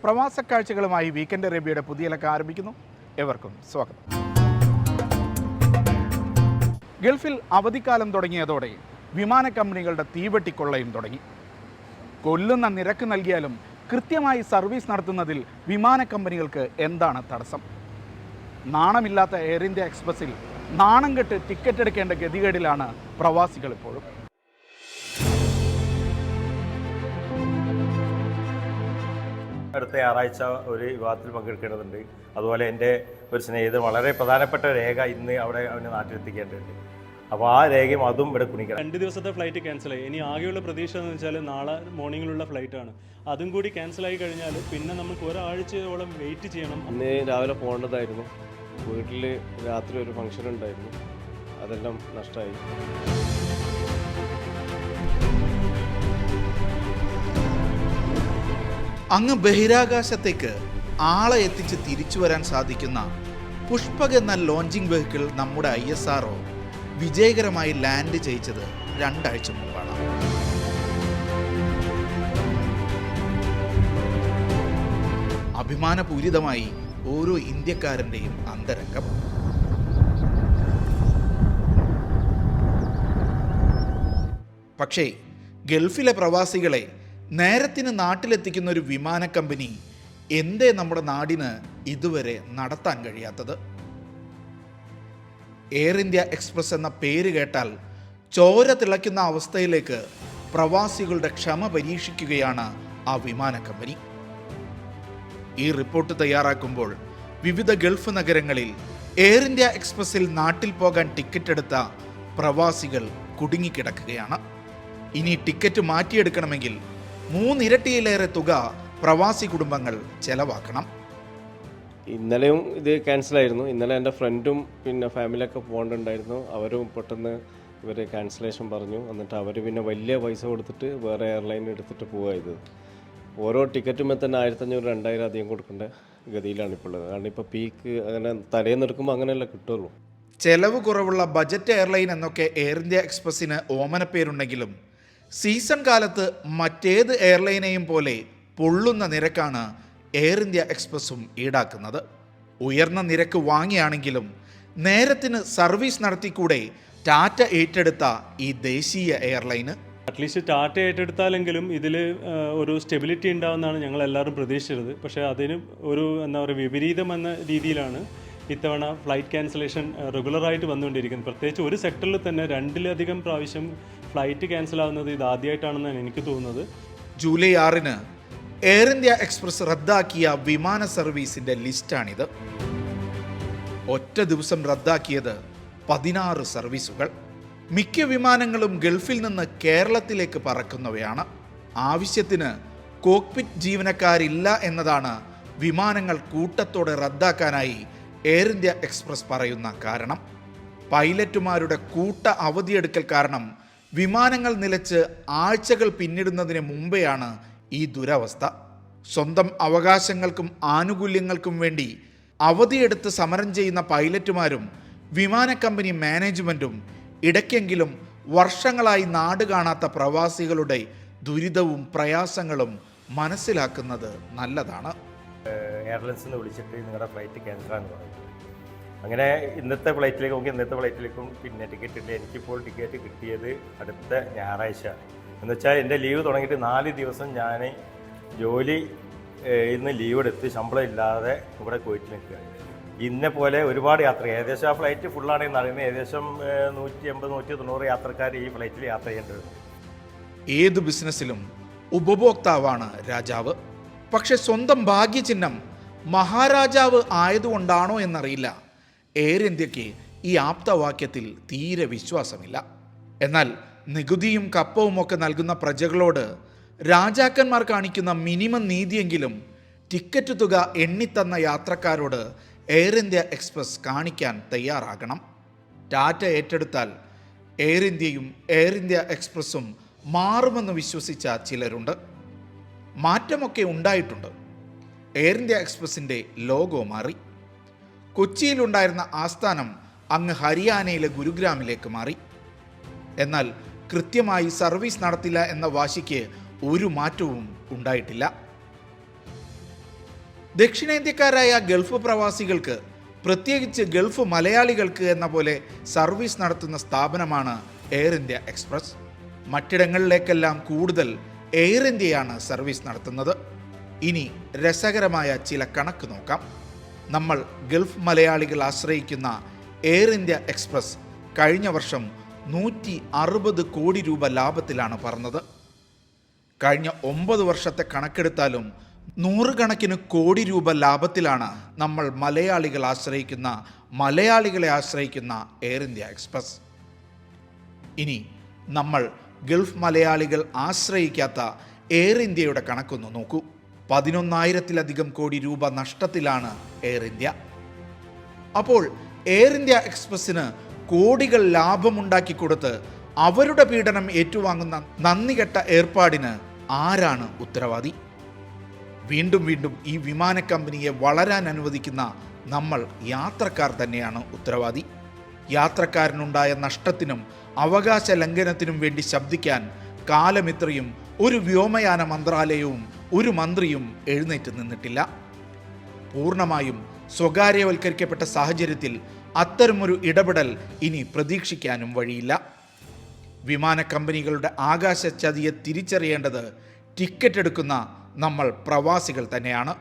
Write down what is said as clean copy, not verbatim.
പ്രവാസ കാഴ്ചകളുമായി വീക്കെൻഡ് അറേബ്യയുടെ പുതിയ ലക്കം ആരംഭിക്കുന്നു. എവർക്കും സ്വാഗതം. ഗൾഫിൽ അവധിക്കാലം തുടങ്ങിയതോടെ വിമാന കമ്പനികളുടെ തീവെട്ടിക്കൊള്ളയും തുടങ്ങി. കൊല്ലുന്ന നിരക്ക് നൽകിയാലും കൃത്യമായി സർവീസ് നടത്തുന്നതിൽ വിമാന കമ്പനികൾക്ക് എന്താണ് തടസ്സം? നാണമില്ലാത്ത എയർ ഇന്ത്യ എക്സ്പ്രസിൽ നാണം കെട്ട് ടിക്കറ്റ് എടുക്കേണ്ട ഗതികേടിലാണ് പ്രവാസികൾ ഇപ്പോഴും. അടുത്ത ഞായറാഴ്ച ഒരു വിവാഹത്തിൽ പങ്കെടുക്കേണ്ടതുണ്ട്. അതുപോലെ എൻ്റെ ഒരു സ്നേഹിതൻ വളരെ പ്രധാനപ്പെട്ട രേഖ ഇന്ന് അവിടെ അവന് നാട്ടിലെത്തിക്കേണ്ടതുണ്ട്. അപ്പോൾ ആ രേഖയും അതും ഇവിടെ കുണിക്കണം. 2 ദിവസത്തെ ഫ്ലൈറ്റ് ക്യാൻസലായി. ഇനി ആകെയുള്ള പ്രതീക്ഷ എന്ന് വെച്ചാൽ നാളെ മോർണിംഗിലുള്ള ഫ്ലൈറ്റാണ്. അതും കൂടി ക്യാൻസലായി കഴിഞ്ഞാൽ പിന്നെ നമുക്ക് ഒരാഴ്ചയോളം വെയിറ്റ് ചെയ്യണം. ഇന്ന് രാവിലെ പോകേണ്ടതായിരുന്നു. വീട്ടിൽ രാത്രി ഒരു ഫംഗ്ഷൻ ഉണ്ടായിരുന്നു, അതെല്ലാം നഷ്ടമായി. അങ്ങ് ബഹിരാകാശത്തേക്ക് ആളെ എത്തിച്ച് തിരിച്ചു വരാൻ സാധിക്കുന്ന പുഷ്പക് എന്ന ലോഞ്ചിങ് വെഹിക്കിൾ നമ്മുടെ ISRO വിജയകരമായി ലാൻഡ് ചെയ്യിച്ചത് 2 ആഴ്ച മുമ്പാണ്. അഭിമാനപൂരിതമായി ഓരോ ഇന്ത്യക്കാരൻ്റെയും അന്തരംഗം. പക്ഷേ ഗൾഫിലെ പ്രവാസികളെ നേരത്തിന് നാട്ടിലെത്തിക്കുന്ന ഒരു വിമാന കമ്പനി എന്തേ നമ്മുടെ നാടിന് ഇതുവരെ നടത്താൻ കഴിയാത്തത്? എയർ ഇന്ത്യ എക്സ്പ്രസ് എന്ന പേര് കേട്ടാൽ ചോര തിളയ്ക്കുന്ന അവസ്ഥയിലേക്ക് പ്രവാസികളുടെ ക്ഷമ പരീക്ഷിക്കുകയാണ് ആ വിമാന കമ്പനി. ഈ റിപ്പോർട്ട് തയ്യാറാക്കുമ്പോൾ വിവിധ ഗൾഫ് നഗരങ്ങളിൽ എയർ ഇന്ത്യ എക്സ്പ്രസിൽ നാട്ടിൽ പോകാൻ ടിക്കറ്റ് എടുത്ത പ്രവാസികൾ കുടുങ്ങിക്കിടക്കുകയാണ്. ഇനി ടിക്കറ്റ് മാറ്റിയെടുക്കണമെങ്കിൽ 3 ഇരട്ടിയിലേറെ തുക പ്രവാസി കുടുംബങ്ങൾ ചെലവാക്കണം. ഇന്നലെയും ഇത് ക്യാൻസലായിരുന്നു. ഇന്നലെ എൻ്റെ ഫ്രണ്ടും പിന്നെ ഫാമിലിയൊക്കെ പോകേണ്ടുണ്ടായിരുന്നു. അവരും പെട്ടെന്ന് ഇവർ ക്യാൻസലേഷൻ പറഞ്ഞു. എന്നിട്ട് അവർ പിന്നെ വലിയ പൈസ കൊടുത്തിട്ട് വേറെ എയർലൈൻ എടുത്തിട്ട് പോവുക. ഓരോ ടിക്കറ്റുമ്പോൾ തന്നെ 1500-2000 അധികം കൊടുക്കേണ്ട ഗതിയിലാണ് ഇപ്പോൾ ഉള്ളത്. കാരണം ഇപ്പോൾ പീക്ക് അങ്ങനെ തലേന്ന് എടുക്കുമ്പോൾ അങ്ങനെയല്ല കിട്ടുള്ളൂ. ചെലവ് കുറവുള്ള ബജറ്റ് എയർലൈൻ എന്നൊക്കെ എയർ ഇന്ത്യ എക്സ്പ്രസിന് ഓമനപ്പേരുണ്ടെങ്കിലും സീസൺ കാലത്ത് മറ്റേത് എയർലൈനെയും പോലെ പൊള്ളുന്ന നിരക്കാണ് എയർ ഇന്ത്യ എക്സ്പ്രസും ഈടാക്കുന്നത്. ഉയർന്ന നിരക്ക് വാങ്ങിയാണെങ്കിലും നേരത്തിന് സർവീസ് നടത്തിക്കൂടെ ടാറ്റ ഏറ്റെടുത്ത ഈ ദേശീയ എയർലൈന്? അറ്റ്ലീസ്റ്റ് ടാറ്റ ഏറ്റെടുത്താലെങ്കിലും ഇതിൽ ഒരു സ്റ്റെബിലിറ്റി ഉണ്ടാവുമെന്നാണ് ഞങ്ങൾ എല്ലാവരും പ്രതീക്ഷിച്ചത്. പക്ഷേ അതിന് ഒരു വിപരീതം എന്ന രീതിയിലാണ് ഇത്തവണ ഫ്ലൈറ്റ് ക്യാൻസലേഷൻ റെഗുലറായിട്ട് വന്നുകൊണ്ടിരിക്കുന്നത്. പ്രത്യേകിച്ച് ഒരു സെക്ടറിൽ തന്നെ 2-ലധികം പ്രാവശ്യം ഫ്ലൈറ്റ് ക്യാൻസലാവുന്നത് ഇതാദ്യമായിട്ടാണെന്നാണ് എനിക്ക് തോന്നുന്നത്. ജൂലൈ 6-ന് എയർ ഇന്ത്യ എക്സ്പ്രസ് റദ്ദാക്കിയ വിമാന സർവീസിന്റെ ലിസ്റ്റാണിത്. ഒറ്റ ദിവസം റദ്ദാക്കിയത് 16 സർവീസുകൾ. മിക്ക വിമാനങ്ങളും ഗൾഫിൽ നിന്ന് കേരളത്തിലേക്ക് പറക്കുന്നവയാണ്. ആവശ്യത്തിന് കോക്പിറ്റ് ജീവനക്കാരില്ല എന്നതാണ് വിമാനങ്ങൾ കൂട്ടത്തോടെ റദ്ദാക്കാനായി എയർ ഇന്ത്യ എക്സ്പ്രസ് പറയുന്ന കാരണം. പൈലറ്റുമാരുടെ കൂട്ട അവധിയെടുക്കൽ കാരണം വിമാനങ്ങൾ നിലച്ച് ആഴ്ചകൾ പിന്നിടുന്നതിന് മുമ്പെയാണ് ഈ ദുരവസ്ഥ. സ്വന്തം അവകാശങ്ങൾക്കും ആനുകൂല്യങ്ങൾക്കും വേണ്ടി അവധിയെടുത്ത് സമരം ചെയ്യുന്ന പൈലറ്റുമാരും വിമാന കമ്പനി മാനേജ്മെൻറ്റും ഇടയ്ക്കെങ്കിലും വർഷങ്ങളായി നാട് കാണാത്ത പ്രവാസികളുടെ ദുരിതവും പ്രയാസങ്ങളും മനസ്സിലാക്കുന്നത് നല്ലതാണ്. എയർലൈൻസിൽ നിന്ന് വിളിച്ചിട്ട് നിങ്ങളുടെ ഫ്ലൈറ്റ് ക്യാൻസലാണെന്ന് പറഞ്ഞു. അങ്ങനെ ഇന്നത്തെ ഫ്ലൈറ്റിലേക്ക് നോക്കി ഇന്നത്തെ ഫ്ലൈറ്റിലേക്കും പിന്നെ ടിക്കറ്റ് കിട്ടി. എനിക്കിപ്പോൾ ടിക്കറ്റ് കിട്ടിയത് അടുത്ത ഞായറാഴ്ച. എന്നുവെച്ചാൽ എൻ്റെ ലീവ് തുടങ്ങിയിട്ട് 4 ദിവസം ഞാൻ ജോലി ഇന്ന് ലീവ് എടുത്ത് ശമ്പളം ഇല്ലാതെ ഇവിടെ കുവൈറ്റിൽ നിൽക്കുകയാണ്. ഇന്നെ പോലെ ഒരുപാട് യാത്ര, ഏകദേശം ആ ഫ്ലൈറ്റ് ഫുള്ളാണെന്ന് അറിയുന്നത് ഏകദേശം 180-190 യാത്രക്കാർ ഈ ഫ്ലൈറ്റിൽ യാത്ര ചെയ്യേണ്ടത്. ഏത് ബിസിനസ്സിലും ഉപഭോക്താവാണ് രാജാവ്. പക്ഷെ സ്വന്തം ഭാഗ്യചിഹ്നം മഹാരാജാവ് ആയതുകൊണ്ടാണോ എന്നറിയില്ല, എയർ ഇന്ത്യക്ക് ഈ ആപ്തവാക്യത്തിൽ തീരെ വിശ്വാസമില്ല. എന്നാൽ നികുതിയും കപ്പവും ഒക്കെ നൽകുന്ന പ്രജകളോട് രാജാക്കന്മാർ കാണിക്കുന്ന മിനിമം നീതിയെങ്കിലും ടിക്കറ്റ് തുക എണ്ണിത്തന്ന യാത്രക്കാരോട് എയർ ഇന്ത്യ എക്സ്പ്രസ് കാണിക്കാൻ തയ്യാറാകണം. ടാറ്റ ഏറ്റെടുത്താൽ എയർ ഇന്ത്യയും എയർ ഇന്ത്യ എക്സ്പ്രസും മാറുമെന്ന് വിശ്വസിച്ച ചിലരുണ്ട്. മാറ്റമൊക്കെ ഉണ്ടായിട്ടുണ്ട്. എയർ ഇന്ത്യ എക്സ്പ്രസിൻ്റെ ലോഗോ മാറി. കൊച്ചിയിലുണ്ടായിരുന്ന ആസ്ഥാനം അങ്ങ് ഹരിയാനയിലെ ഗുരുഗ്രാമിലേക്ക് മാറി. എന്നാൽ കൃത്യമായി സർവീസ് നടത്തില്ല എന്ന വാശിക്ക് ഒരു മാറ്റവും ഉണ്ടായിട്ടില്ല. ദക്ഷിണേന്ത്യക്കാരായ ഗൾഫ് പ്രവാസികൾക്ക്, പ്രത്യേകിച്ച് ഗൾഫ് മലയാളികൾക്ക് എന്ന പോലെ സർവീസ് നടത്തുന്ന സ്ഥാപനമാണ് എയർ ഇന്ത്യ എക്സ്പ്രസ്. മറ്റിടങ്ങളിലേക്കെല്ലാം കൂടുതൽ എയർ ഇന്ത്യയാണ് സർവീസ് നടത്തുന്നത്. ഇനി രസകരമായ ചില കണക്ക് നോക്കാം. നമ്മൾ ഗൾഫ് മലയാളികൾ ആശ്രയിക്കുന്ന എയർ ഇന്ത്യ എക്സ്പ്രസ് കഴിഞ്ഞ വർഷം 160 കോടി രൂപ ലാഭത്തിലാണ് പറന്നത്. കഴിഞ്ഞ 9 വർഷത്തെ കണക്കെടുത്താലും 100 കണക്കിന് കോടി രൂപ ലാഭത്തിലാണ് നമ്മൾ മലയാളികളെ ആശ്രയിക്കുന്ന എയർ ഇന്ത്യ എക്സ്പ്രസ്. ഇനി നമ്മൾ ഗൾഫ് മലയാളികൾ ആശ്രയിക്കാത്ത എയർ ഇന്ത്യയുടെ കണക്കൊന്ന് നോക്കൂ. 11,000-ലധികം കോടി രൂപ നഷ്ടത്തിലാണ് എയർ ഇന്ത്യ. അപ്പോൾ എയർ ഇന്ത്യ എക്സ്പ്രസിന് കോടികൾ ലാഭമുണ്ടാക്കി കൊടുത്ത് അവരുടെ പീഡനം ഏറ്റുവാങ്ങുന്ന നന്ദികെട്ട ഏർപ്പാടിന് ആരാണ് ഉത്തരവാദി? വീണ്ടും വീണ്ടും ഈ വിമാന കമ്പനിയെ വളരാൻ അനുവദിക്കുന്ന നമ്മൾ യാത്രക്കാർ തന്നെയാണ് ഉത്തരവാദി. യാത്രക്കാരനുണ്ടായ നഷ്ടത്തിനും അവകാശ ലംഘനത്തിനും വേണ്ടി ശബ്ദിക്കാൻ കാലമിത്രയും ഒരു വ്യോമയാന മന്ത്രാലയവും ഒരു മന്ത്രിയും എഴുന്നേറ്റ് നിന്നിട്ടില്ല. പൂർണ്ണമായും സ്വകാര്യവൽക്കരിക്കപ്പെട്ട സാഹചര്യത്തിൽ അത്തരമൊരു ഇടപെടൽ ഇനി പ്രതീക്ഷിക്കാനും വഴിയില്ല. വിമാന കമ്പനികളുടെ ആകാശച്ചതിയെ തിരിച്ചറിയേണ്ടത് ടിക്കറ്റ് എടുക്കുന്ന നമ്മൾ പ്രവാസികൾ തന്നെയാണ്.